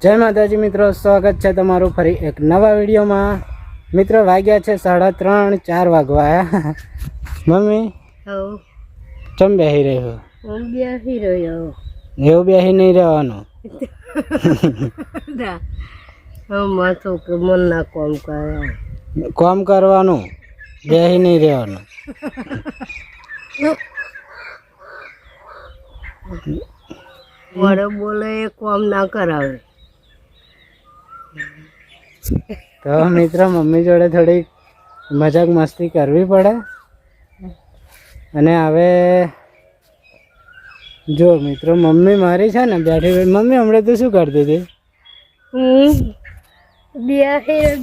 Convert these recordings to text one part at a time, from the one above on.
જય માતાજી મિત્રો, સ્વાગત છે તમારું ફરી એક નવા વિડીયોમાં। મિત્રો વાગ્યા છે 3:30 4 વાગવા આયા। મમ્મી ચમ બેહી રહ્યો? હું બેહી રહ્યો। એવું બેહી નહીં રહેવાનું। માથું કે મનના કામ કરે, કામ કરવાનું, બેહી નહીં રહેવાનું। વડે બોલે એ કામ ના કરાવે। તો મિત્રો મમ્મી જોડે થોડી મજાક મસ્તી કરવી પડે। અને હવે જો મિત્રો મમ્મી મારી છે ને બેઠી, મમ્મી હમણાં તો શું કરતી હતી?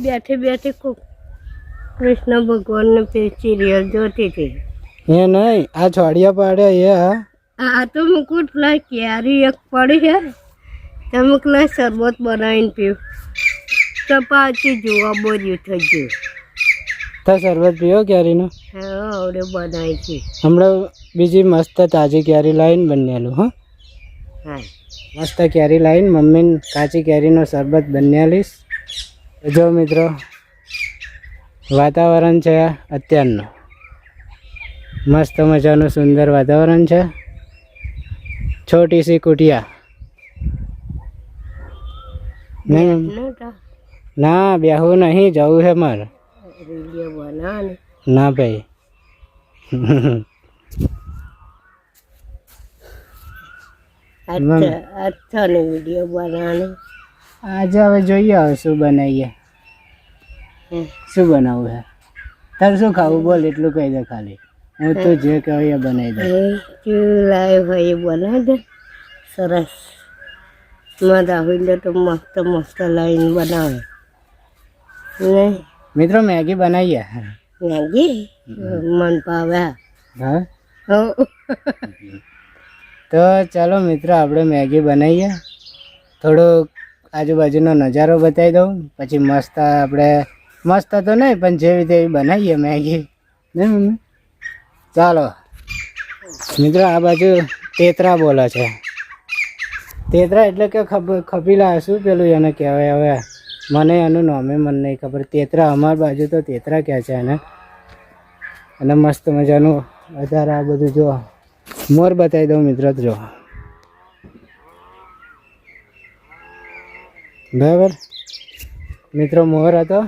બેઠી બેઠી કૃષ્ણ ભગવાન ને સિરિયલ જોતી હતી। એ નહીં, આ છોડિયા પાડ્યા એ આ તો મુકુટ લાય કેરી એક પડી છે, તમે કલા શરબત બનાવીને પીવું તો પાછી જોવા બોર્યું થઈ ગયું। તો શરબત પીવો કેરીનો? હા આવડે બનાવી છે હમણાં બીજી મસ્ત તાજી કેરી લાવીને બનેલું। હા મસ્ત કેરી લાવીને મમ્મીને કાચી કેરીનો શરબત બનાવીશ। જો મિત્રો વાતાવરણ છે અત્યારનું મસ્ત મજાનું સુંદર વાતાવરણ છે। छोटी सी कुटिया नहीं ना ब्याहू नहीं जाऊ है मार ना भाई। अच्छा ने वीडियो बनाने आज હવે જોઈએ હવે શું બનાવીએ, શું બનાવવું છે? તારે શું ખાવું બોલ, એટલું કહી દે ખાલી, હું તો જે કહું એ બનાવી દે। લાય ભાઈ બનાવી દે સરસ મજા હોય તો મસ્ત મસ્ત લાઈન બનાવે ને। મિત્રો મેગી બનાવીએ। મેગી મન ભાવે। હા તો ચાલો મિત્રો આપણે મેગી બનાવીએ। થોડુંક આજુબાજુનો નજારો બતાવી દઉં, પછી મસ્ત આપણે મસ્ત તો નહીં પણ જેવી તેવી બનાવીએ મેગી, નહીં મમ્મી? ચાલો મિત્રો આ બાજુ તેતરા બોલે છે। તેતરા એટલે કે ખપીલા, શું પેલું એને કહેવાય? હવે મને એનું નામે મને નહીં ખબર। તેતરા અમારી બાજુ તો તેતરા કહે છે એને। અને મસ્ત મજાનું અત્યારે આ બધું જો મોર બતાવી દઉં મિત્રો, જો બરાબર મિત્રો મોર હતો।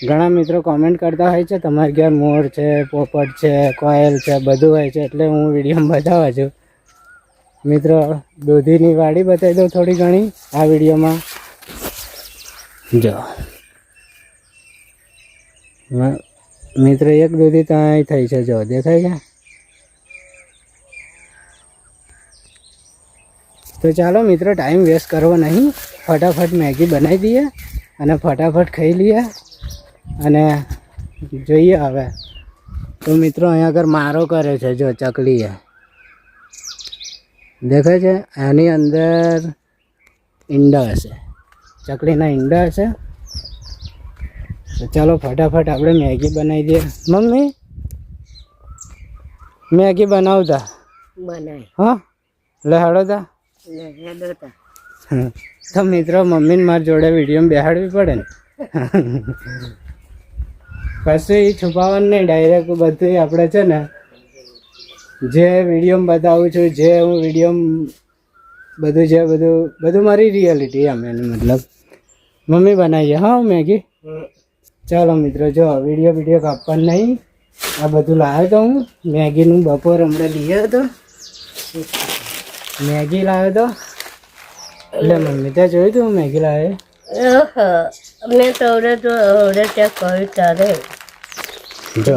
ઘણા મિત્રો કોમેન્ટ કરતા હોય છે તમારે ઘેર મોર છે, પોપટ છે, કોયલ છે, બધું હોય છે, એટલે હું વિડીયોમાં બતાવું છું। મિત્રો દૂધીની વાડી બતાવી દઉં થોડી ઘણી આ વિડીયોમાં। જો મિત્રો એક દૂધી ત્યાં થઈ છે, જો દેખાય છે? તો ચાલો મિત્રો ટાઈમ વેસ્ટ કરવો નહીં, ફટાફટ મેગી બનાવી દઈએ અને ફટાફટ ખાઈ લઈએ અને જોઈએ હવે। તો મિત્રો અહીંયા આગળ મારો કરે છે, જો ચકલી દેખાય છે? આની અંદર ઈંડા હશે, ચકલીના ઈંડા હશે। તો ચાલો ફટાફટ આપણે મેગી બનાવી દઈએ। મમ્મી મેગી બનાવતા બનાય? હા લે હાડો તા। તો મિત્રો મમ્મીને મારી જોડે વિડીયોમાં બેહાડવી પડે ને, પછી છુપાવવાનું નહીં, ડાયરેક્ટ બધું આપણે છે ને જે વિડીયોમાં બતાવું છું, જે હું વિડીયોમાં બધું જે બધું મારી રિયાલિટી એમ, એનું મતલબ મમ્મી બનાવીએ। હા મેગી ચાલો મિત્રો જો વિડીયો કાપવાનું નહીં, આ બધું લાવ્યો તો હું મેગીનું બપોર હમણાં લઈએ હતો, મેગી લાવ્યો તો એટલે મમ્મી ત્યાં જોયું તું મેગી લાવે? મેં તો હવે ત્યાં કહ્યું તારે જો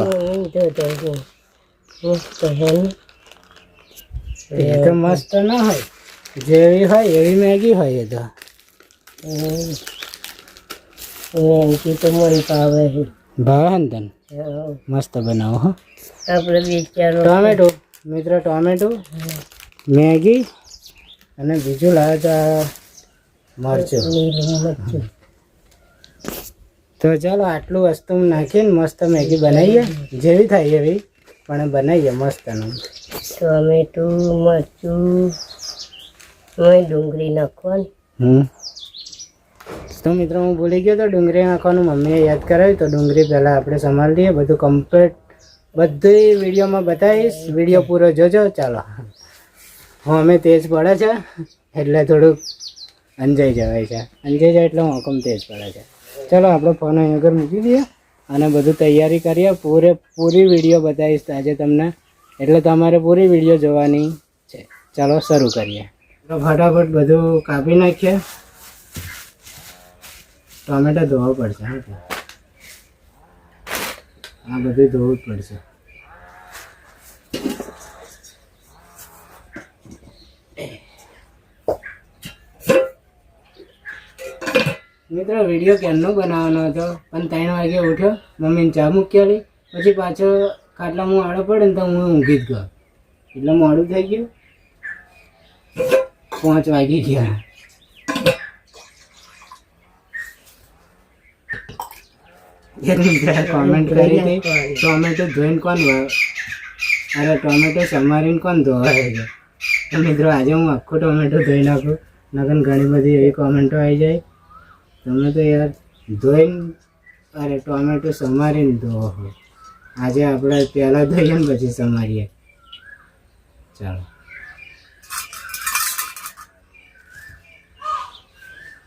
એ તો મસ્ત ના હોય, જેવી હોય એવી મેગી હોય। એ તો મેગી તો મન ભાવે છે, ભાવે ને તને? મસ્ત બનાવો હો આપણે બિચારો। ટોમેટો મિત્રો, ટોમેટો મેગી અને બીજું લાવે તો મરચું। તો ચાલો આટલું વસ્તુ નાખીને મસ્ત મેગી બનાવીએ, જેવી થાય એવી પણ બનાવીએ મસ્ત। ટોમેટું, મરચું, ડુંગળી નાખવાની, તો મિત્રો હું ભૂલી ગયો તો ડુંગળી નાખવાનું મમ્મીએ યાદ કરાવ્યું. તો ડુંગળી પહેલાં આપણે સંભાળી લઈએ. બધું કમ્પ્લીટ બધી વિડીયોમાં બતાવીશ. વિડીયો પૂરો જોજો. ચાલો. હા, અમે તેજ પડે છે એટલે થોડુંક અંજાઈ જવાય છે. અંજાઈ જાય એટલે હોકમ તેજ પડે છે. ચાલો આપણે ફોન અહીં આગળ મૂકી દઈએ અને બધું તૈયારી કરીએ. પૂરી વિડીયો બતાવીશ આજે તમને, એટલે તમારે પૂરી વિડીયો જોવાની છે. ચાલો શરૂ કરીએ. તો ફટાફટ બધું કાપી નાખીએ. ટોમેટો ધોવા પડશે. હા, આ બધું ધોવું જ પડશે. મિત્રો વિડીયો ક્યારનો બનાવવાનો હતો, પણ 3 વાગે ઉઠ્યો, મમ્મીને ચા મૂકી આલી, પછી પાછો ખાટલામાં આડો પડે ને તો હું ઊંઘી જ ગયો, એટલે મોડું થઈ ગયું. 5 વાગી ગયા. કોમેન્ટ કરી હતી ટોમેટો ધોઈને કોણ અરે ટોમેટો સમારીને કોણ ધોવાય છે. તો મિત્રો આજે હું આખો ટોમેટો ધોઈ નાખું, નકર ઘણી બધી એવી કોમેન્ટો આવી જાય તમે તો યાર ધોઈને અરે ટોમેટો સમારીને ધોવો. આજે આપણે પહેલાં ધોઈએ ને પછી સમારીએ. ચાલો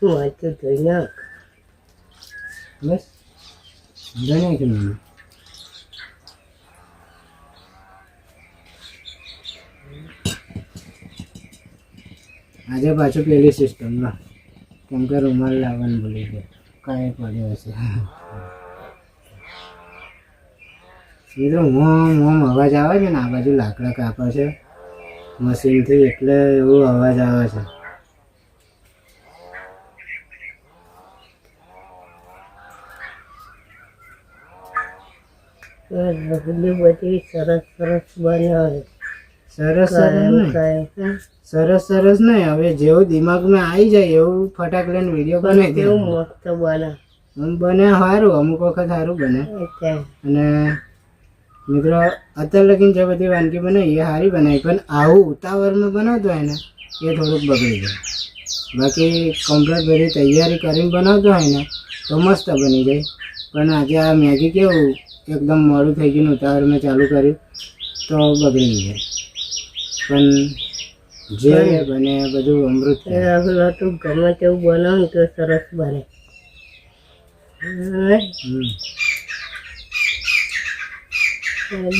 ધોઈ નાખ. બસ ધોઈ નાખ. આજે પાછું પેલી સિસ્ટમમાં, કેમ કે રૂમાલ લાવવાનું ભૂલી ગયો, કાંઈ પડ્યો હશે. મિત્રો મોમ અવાજ આવે છે ને, આ બાજુ લાકડા કાપે છે મશીનથી, એટલે એવો અવાજ આવે છે. બધી સરસ સરસ બનાવે. સરસ સરસ નહીં, હવે જેવું દિમાગમાં આવી જાય એવું ફટાક લઈને વિડીયો બનાવી દે. મસ્ત બને સારું, અમુક વખત સારું બને. અને મિત્રો અત્યાર લગીને જે બધી વાનગી બનાવી એ સારી બનાવી, પણ આવું ઉતાવળમાં બનાવતો હોય ને એ થોડુંક બગડી જાય. બાકી કમ્પ્લીટ બધી તૈયારી કરીને બનાવતો હોય ને તો મસ્ત બની જાય. પણ આજે આ મેગી કેવું એકદમ મોડું થઈ ગયું, ઉતાવળમાં ચાલુ કર્યું તો બગડી જાય. પણ જે બને બધું અમૃત. તું ગમે તેવું બનાવ તો સરસ બને.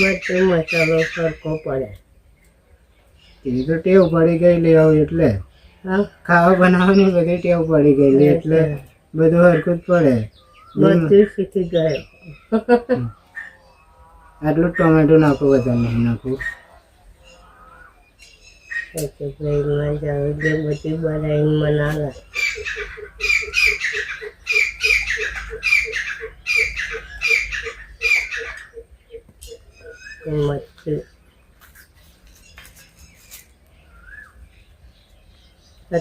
બધું મસાલો સરખો પડે. એ તો ટેવ પડી ગયેલી આવું, એટલે ખાવા બનાવવાની બધી ટેવ પડી ગયેલી, એટલે બધું હરખું જ પડે. બધું શીખી ગયો. આટલું ટોમેટો નાખું, બધા નહીં નાખું. બધી બનાવીને બનાવે.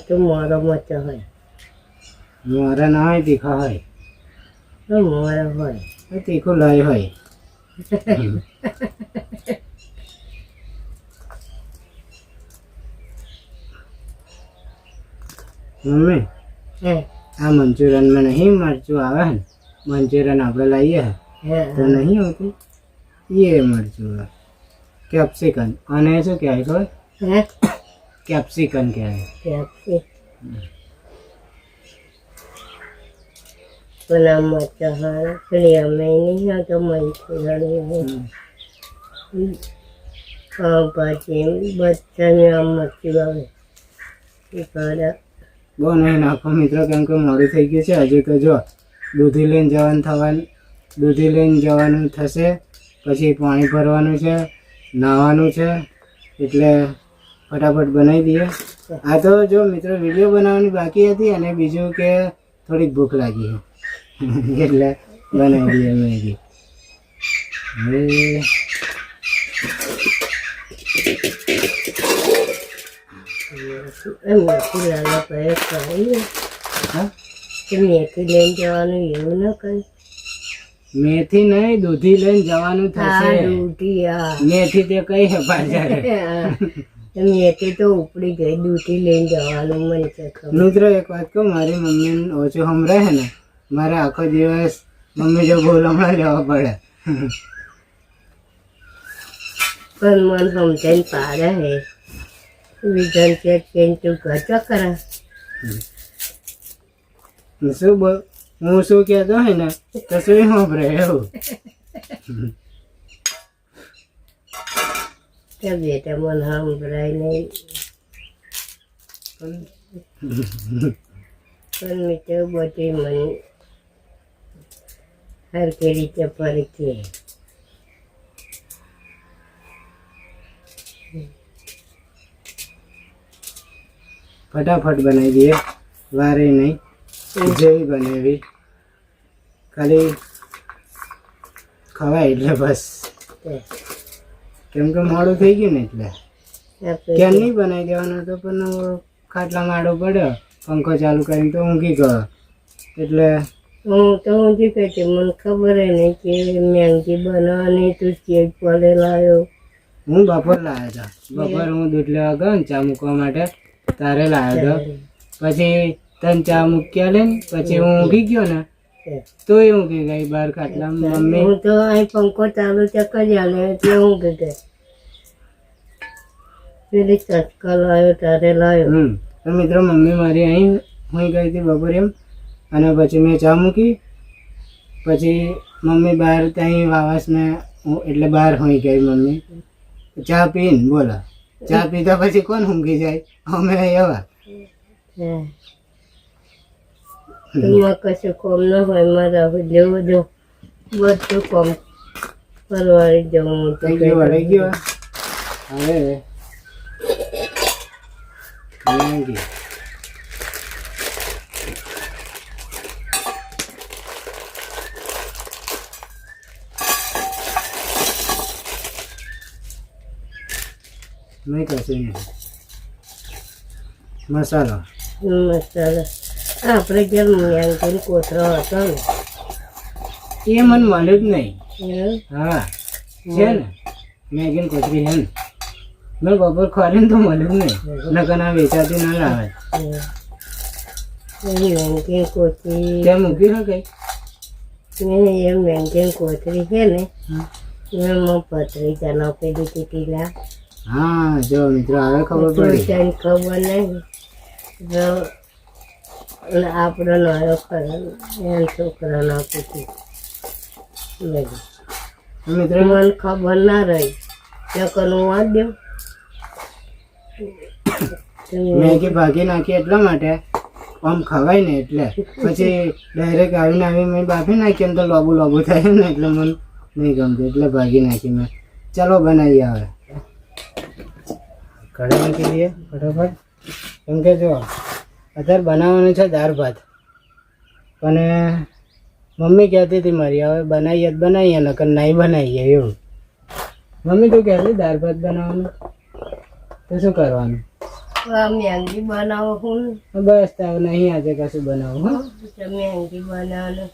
તો મોરો મચા હોય, મોરા ના હોય, તીખા હોય. મોરા હોય, તીખું લાય હોય. મમ્મી આ મંચુરિયનમાં નહીં મરચું આવે ને, મંચુરિયન આપણે લાવીએ તો નહીં આવતું એ મરચું કેપ્સિકન. અને શું કહેવાય ખબર? કેપ્સિકન કહેવાય. પેલા મરચા હારા પેલી અમે નહીં આવતો મંચુરિયન પાવભાજી બધાને આમ મરચું આવે. બહુ નહીં નાખો મિત્રો, કેમ કે મોડું થઈ ગયું છે. હજુ તો જો દૂધી લઈને જવાનું થશે, પછી પાણી ભરવાનું છે, નાહવાનું છે, એટલે ફટાફટ બનાવી દઈએ. આ તો જો મિત્રો વિડીયો બનાવવાની બાકી હતી, અને બીજું કે થોડીક ભૂખ લાગી એટલે બનાવી દઈએ મેગી. હવે મેથી લઈને જવાનું એવું ના કઈ. મેથી નહીં, દૂધી લઈને જવાનું થશે. મેથી તે કઈ હે પાછળ મેથી તો ઉપડી ગઈ ડ્યુટી લઈને જવાનું મને છે ખબર. મિત્રો એક વાત કહું, મારી મમ્મી ઓછું સંભળાય છે ને, મારે આખો દિવસ મમ્મી જો બોલામણા લેવા પડે. પણ મને સમજાઈને પાડે હે વિજન કે તું ઘર કરા શું બોલ, હું શું કહેતો હોય ને તો શું સાંભળે એવું. કે બેટા મને સંભળાય નહીં પણ મિત્રો બધી મને હરકી રીતે ફરતી ફટાફટ બનાવી દઈએ, વારે નહીં, જેવી બનાવી ખાલી ખવાય એટલે બસ. કેમ કે મોડું થઈ ગયું ને એટલે કેમ નહીં બનાવી દેવાનું તો પણ ખાટલા માડો પડ્યો, પંખો ચાલુ કરીને તો ઊંઘી ગયો. એટલે હું તો ઊંઘી ગઈ હતી, મને ખબર નહીં કે મેંગી બનાવવાની તું કેક પડે લાવ્યો. હું બપોર લાવ્યો હતો, બપોર હું દૂધ લેવા ગયો ને ચા મૂકવા માટે તારે લાવ્યો હતો. પછી તને ચા મૂક્યા લે ને પછી હું ઊંઘી ગયો ને તોય ઊંઘી ગઈ બહાર ખાટલા. મમ્મી હું તો અહીં પંખો ચાલુ છે કરી આલે એટલે ઊંઘી ગઈ. પેલી ચટકા લાવ્યો તારે લાવ્યો. તો મિત્રો મમ્મી મારી અહીં હું ગઈ હતી બપોર એમ, અને પછી મેં ચા મૂકી. પછી મમ્મી બહાર ત્યાં વાવાસને એટલે બહાર હોઈ ગઈ મમ્મી ચા પીને. બોલો, ચા પીધા પછી કોણ ઊંઘી જાય? અમે એવા. એમાં કશું કોમ ન હોય મારા જેવું જો બધું કોમ પરવારી જવું થઈ ગયું, વળી ગયો. હવે મેગી નહીં કશું નહીં. મસાલો મસાલા આપણે જેમ મેંગીનો કોથળો હતો ને એ મને મળ્યું જ નહીં. એવું હા છે ને મેગીન કોથળી છે ને, મેં બપોર ખોરીને તો મળ્યું જ નહીં. નકર આ વેચાતી ના લાવે. મેંગી કોથળી ત્યાં મૂકી છે કઈ? એ મેંગી કોથળી છે ને એમાં પતરી ચાનો પેલી ટીટીલા હા જો મિત્રો હવે ખબર પડી. તને ખબર નહીં આપણો નયો ખરો એમ છોકરાનો આપી મિત્રો મને ખબર ના રહી નકર હું વાંચ દઉં. મેગી ભાગી નાખી એટલા માટે આમ ખવાય ને એટલે. પછી ડાયરેક્ટ આવીને મેં બાફી નાખી એમ તો લોબુ લોબુ થાય ને એટલે મને નહીં ગમતું એટલે ભાગી નાખી મેં. ચાલો બનાવીએ હવે. કઢાઈ નાખી દઈએ ફટાફટ. કેમ કે જો અત્યારે બનાવવાનું છે દાળ ભાત, પણ મમ્મી કહેતી હતી મારી હવે બનાવીએ નકર નહીં બનાવીએ એવું. મમ્મી તું કહેતી દાળ ભાત બનાવવાનું તો શું કરવાનું? મેંગી બનાવો હું બસ તાવ નહીં આજે કશું બનાવું. મેંગી બનાવવાનું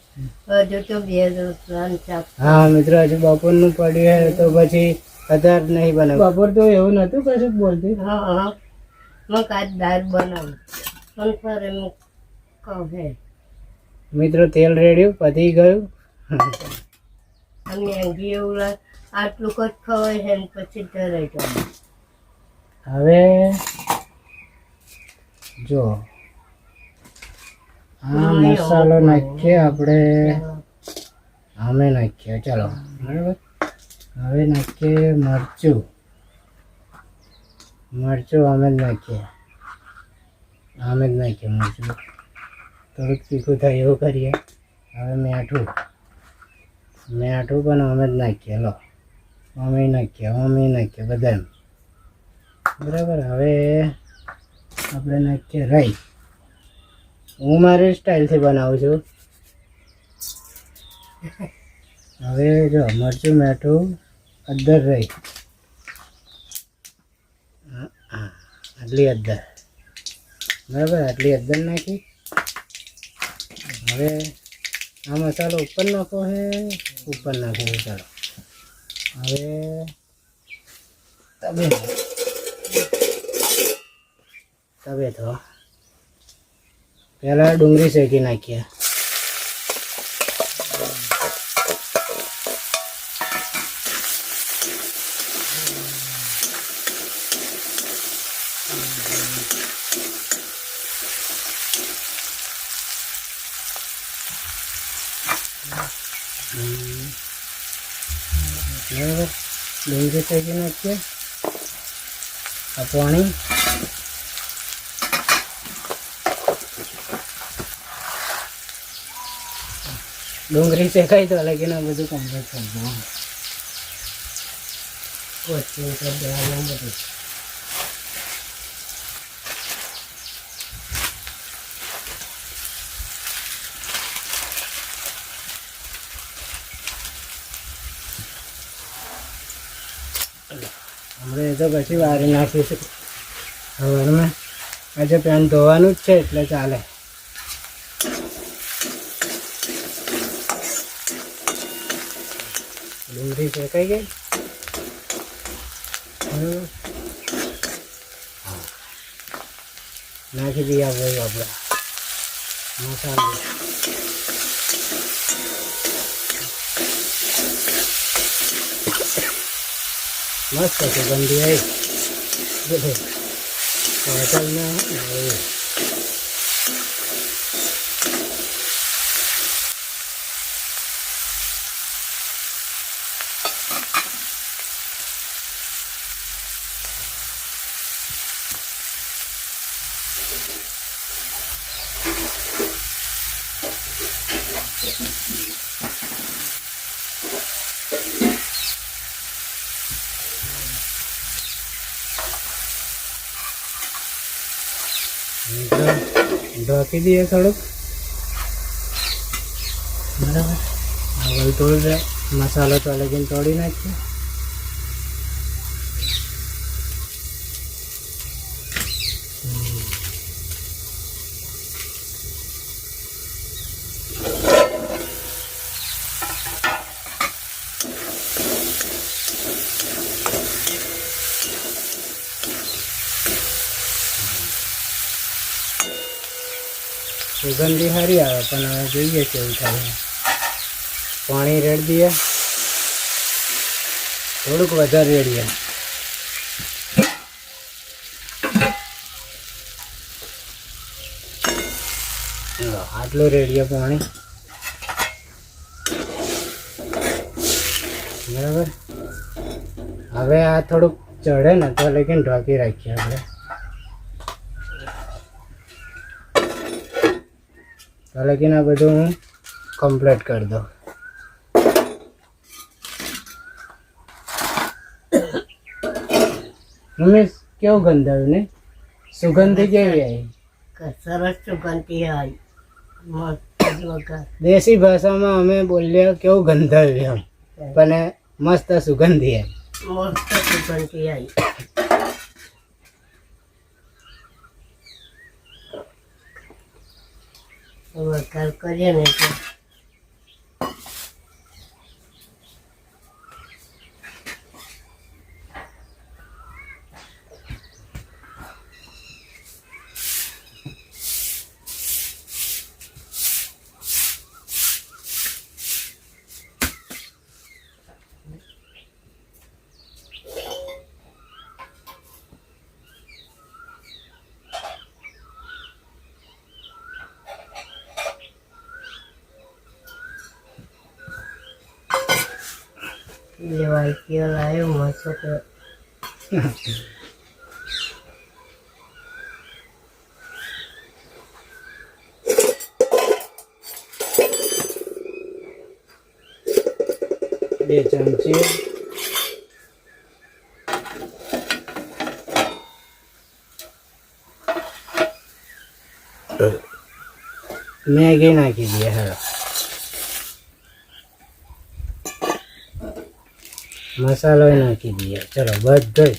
હજુ તો બે રોટલા શાક. હા મિત્રો હજુ બપોરનું પડ્યું છે તો પછી અત્યારે નહીં બનાવું. બપોર તો એવું નતું કશું બોલતી. હા હા મેં કાચ દાળ બનાવું પણ ફરે હું કહું હે મિત્રો તેલ રેડ્યું પતી ગયું. મેંગી એવું આટલું જ ખવાય છે ને પછી ધરાઈ જાય. હવે જો આ મસાલો નાખીએ આપણે, આમે નાખીએ ચાલો બરાબર. હવે નાખીએ મરચું આમે જ નાખીએ મરચું થોડુંક તીખું થાય એવું કરીએ. હવે મીઠું પણ અમે જ નાખીએ. લો અમે નાખીએ બધા બરાબર. હવે આપણે નાખીએ રાઈ. હું મારી સ્ટાઇલથી બનાવું છું. હવે જો મરચું મીઠું અદ્દર રાઈ આટલી અદ્દર બરાબર. આટલી અદ્દર નાખી. હવે આ મસાલો ઉપર નાખો છે, ઉપર નાખો ચાલો. હવે તમે તવે તો પહેલાં ડુંગળી શેકી નાખીએ. બરાબર, ડુંગળી શેકી નાખીએ. આ પાણી ડુંગળી શેકાય તો લાગીને બધું કમ્પ્લીટ કરી દઉં. કોથમીર કરી દેવાનું બધું. હમણાં એ તો પછી વારી નાખીશું. સવારમાં આજે પેન ધોવાનું જ છે એટલે ચાલે. ડુંગળી શેકાઈ ગઈ. બરાબર, નાખી દઈએ આપણે મસાલો. મસ્ત સુગંધી આવી બધું હોટલમાં. ઢોકી દઈએ થોડુંક. બરાબર, આગળ તોડ મસાલો તો લગીને તોડી નાખીએ. સુગંધી સારી આવે પણ હવે જોઈએ કેવું થાય. પાણી રેડી દઈએ, થોડુંક વધારે રેડીએ. આટલું રેડીએ પાણી. બરાબર, હવે આ થોડુંક ચડે ને તો લઈને ઢોકી રાખીએ આપણે. તો લગીને આ બધું હું કમ્પ્લીટ કરી દઉં. મમ્મી કેવું ગંધાયું ને? સુગંધી કેવી આવી? સરસ સુગંધી આવી. મસ્ત વગર દેશી ભાષામાં અમે બોલ્યા કેવું ગંધાયું એમ, પણ મસ્ત સુગંધી આવી. મસ્ત સુગંધી આવી. વઘાર કરીએ ને એટલે લેવાય તેલ આવ્યો મસ્ત. બે ચમચી મેગી નાખી દઈએ. હવે મસાલો નાખી દઈએ. ચલો બધો જ,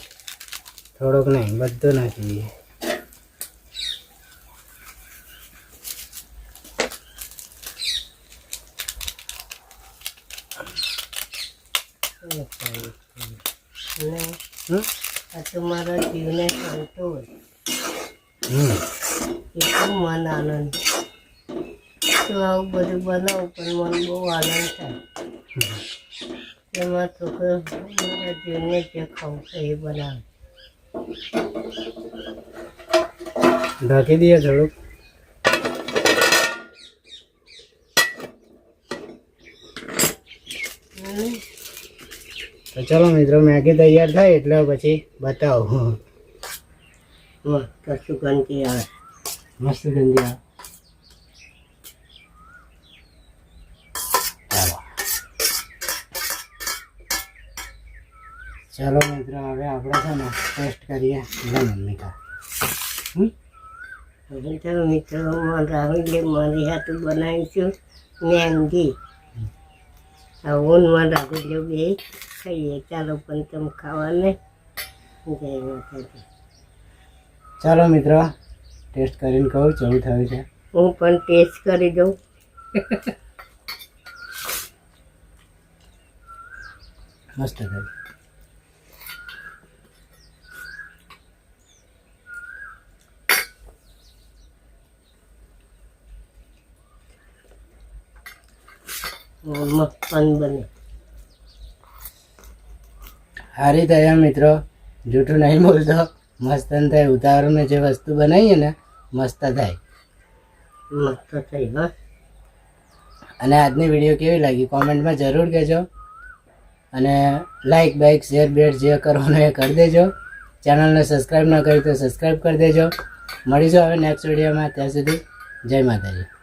થોડોક નહીં બધું નાખી દઈએ. આ તો મારા જીવને ચાલતો હોય. એટલું મન આનંદ. તો આવું બધું બનાવું પણ મને બહુ આનંદ થાય. એમાં છોકરો મારા જીવને જે ખાવું છે એ બનાવે. ઢાંકી દઈએ થોડુંક. તો ચલો મિત્રો, મેગી તૈયાર થાય એટલે પછી બતાવું. કશું ગંદકી આવે. મસ્ત ગંદી આવે. ચાલો મિત્રો, હવે આપણે છે ને ટેસ્ટ કરીએ. મમ્મી કા હવે ચાલો મિત્રો, રાહુલે મારી હાથું બનાવીશું મેંગી. ઓનમાં રાહુલે બે ખાઈએ. ચાલો પણ તમે ખાવાને જય માતાજી. ચાલો મિત્રો, ટેસ્ટ કરીને કહું કેવું થયું છે. હું પણ ટેસ્ટ કરી દઉં. મસ્ત થયું. મસ્ત પણ બને. સારી થયા મિત્રો, જૂઠું નહીં બોલતો. મસ્ત થાય. ઉતાવળમાં જે વસ્તુ બનાવીએ ને મસ્ત થાય. મસ્ત થઈ. હા, અને આજની વિડીયો કેવી લાગી કોમેન્ટમાં જરૂર કહેજો. અને લાઈક બાઈક શેર બેર જે કરવાનું એ કરી દેજો. ચેનલને સબસ્ક્રાઈબ ન કરી તો સબસ્ક્રાઈબ કરી દેજો. મળીશું હવે નેક્સ્ટ વિડીયોમાં. ત્યાં સુધી જય માતાજી.